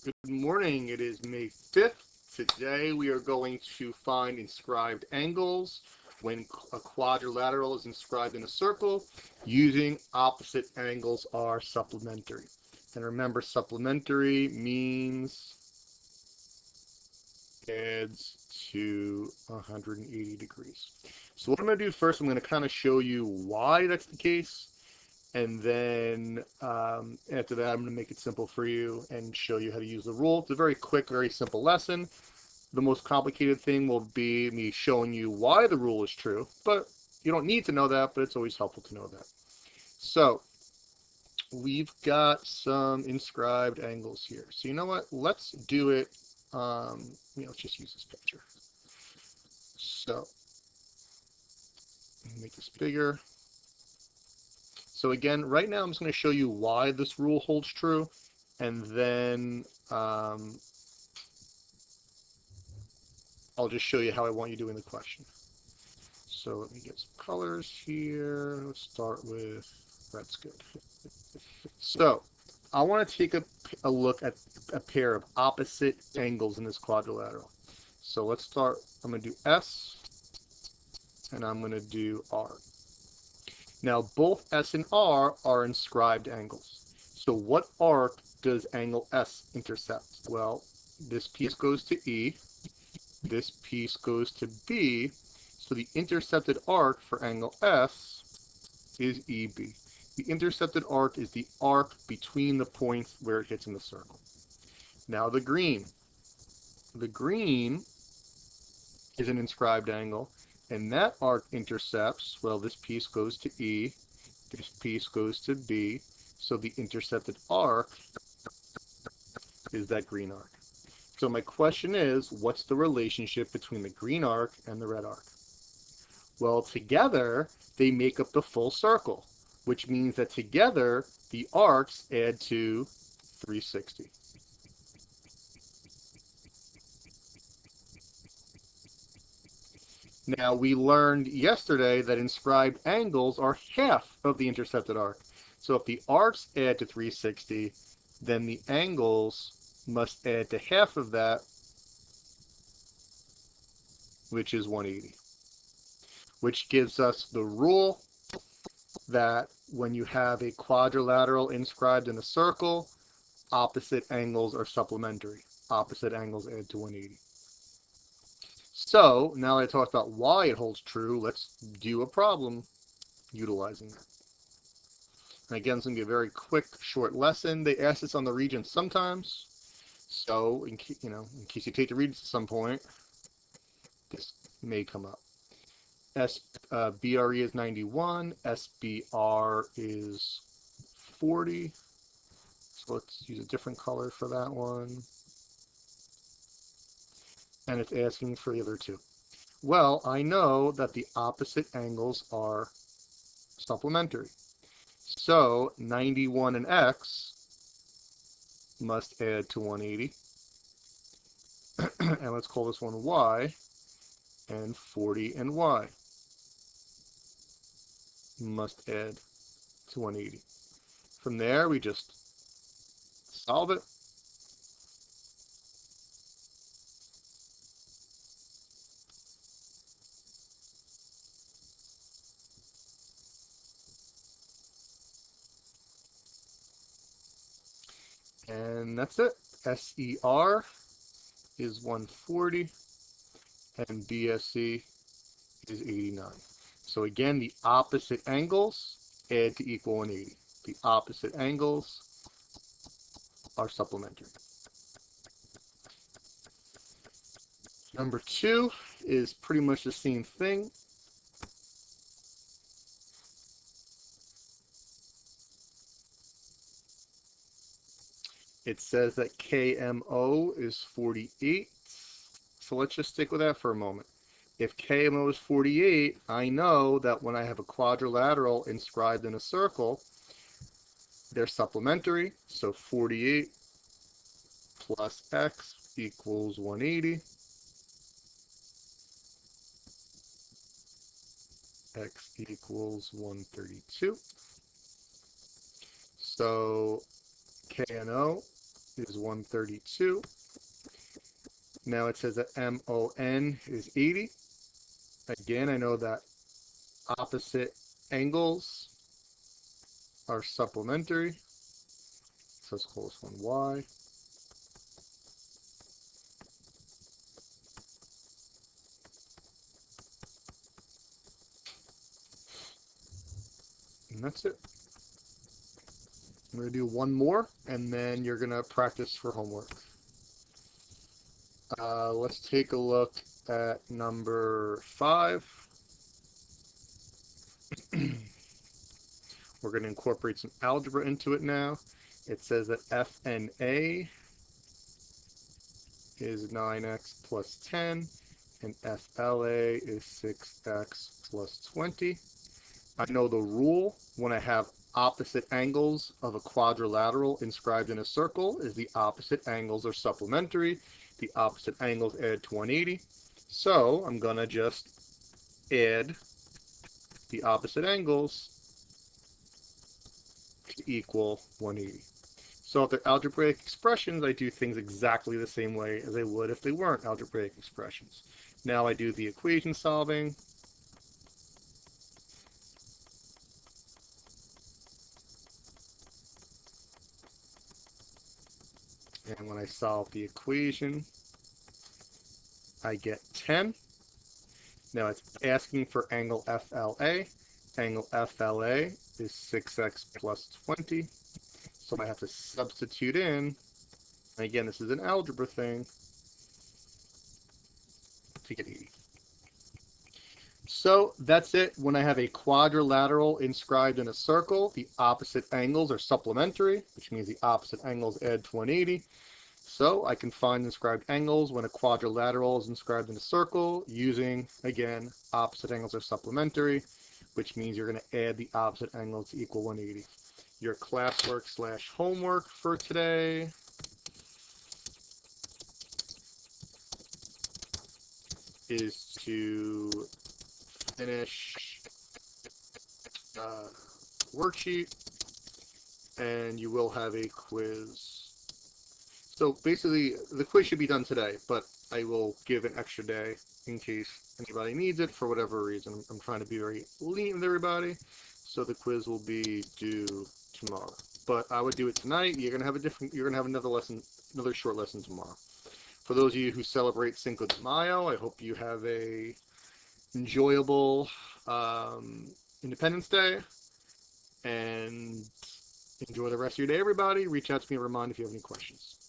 Good morning. It is May 5th. Today we are going to find inscribed angles when a quadrilateral is inscribed in a circle. Using opposite angles are supplementary. And remember, supplementary means adds to 180 degrees. So what I'm going to do first, I'm going to kind of show you why that's the case. And then after that, I'm going to make it simple for you and show you how to use the rule. It's a very quick, very simple lesson. The most complicated thing will be me showing you why the rule is true. But you don't need to know that, but it's always helpful to know that. So we've got some inscribed angles here. So you know what? Let's do it. Let's just use this picture. So make this bigger. So again, right now I'm just going to show you why this rule holds true, and then I'll just show you how I want you doing the question. So let me get some colors here. Let's start with red's good. So I want to take a look at a pair of opposite angles in this quadrilateral. So let's start. I'm going to do S, and I'm going to do R. Now both S and R are inscribed angles. So what arc does angle S intercept? Well, this piece goes to E, this piece goes to B, so the intercepted arc for angle S is EB. The intercepted arc is the arc between the points where it hits in the circle. Now the green. The green is an inscribed angle, and that arc intercepts, well, this piece goes to E, this piece goes to B, so the intercepted arc is that green arc. So my question is, what's the relationship between the green arc and the red arc? Well, together, they make up the full circle, which means that together, the arcs add to 360. Now, we learned yesterday that inscribed angles are half of the intercepted arc. So if the arcs add to 360, then the angles must add to half of that, which is 180. Which gives us the rule that when you have a quadrilateral inscribed in a circle, opposite angles are supplementary. Opposite angles add to 180. So now that I talked about why it holds true, let's do a problem utilizing that. And again, it's going to be a very quick, short lesson. They ask this on the Regents sometimes. So, in case you take the Regents at some point, this may come up. BRE is 91. SBR is 40. So let's use a different color for that one. And it's asking for the other two. Well, I know that the opposite angles are supplementary. So 91 and X must add to 180. And let's call this one Y. And 40 and Y must add to 180. From there, we just solve it. And that's it. SER is 140 and BSC is 89. So again, the opposite angles add to equal 180. The opposite angles are supplementary. Number 2 is pretty much the same thing. It says that KMO is 48. So let's just stick with that for a moment. If KMO is 48, I know that when I have a quadrilateral inscribed in a circle, they're supplementary. So 48 plus X equals 180. X equals 132. So KNO is 132. Now it says that MON is 80. Again, I know that opposite angles are supplementary. So let's call this one Y. And that's it. I'm going to do one more, and then you're going to practice for homework. Let's take a look at number 5. We're going to incorporate some algebra into it now. It says that FNA is 9x plus 10, and FLA is 6x plus 20. I know the rule when I have opposite angles of a quadrilateral inscribed in a circle is the opposite angles are supplementary. The opposite angles add to 180. So I'm going to just add the opposite angles to equal 180. So if they're algebraic expressions, I do things exactly the same way as I would if they weren't algebraic expressions. Now I do the equation solving. And when I solve the equation, I get 10. Now it's asking for angle FLA. Angle FLA is 6x plus 20. So I have to substitute in, and again, this is an algebra thing, to get 80. So that's it. When I have a quadrilateral inscribed in a circle, the opposite angles are supplementary, which means the opposite angles add to 180. So I can find inscribed angles when a quadrilateral is inscribed in a circle using, again, opposite angles are supplementary, which means you're going to add the opposite angles to equal 180. Your classwork / homework for today is to finish worksheet, and you will have a quiz. So basically, the quiz should be done today, but I will give an extra day in case anybody needs it for whatever reason. I'm trying to be very lenient with everybody, so the quiz will be due tomorrow. But I would do it tonight. You're gonna have another lesson, another short lesson tomorrow. For those of you who celebrate Cinco de Mayo, I hope you have a enjoyable Independence Day, and enjoy the rest of your day, everybody. Reach out to me and remind if you have any questions.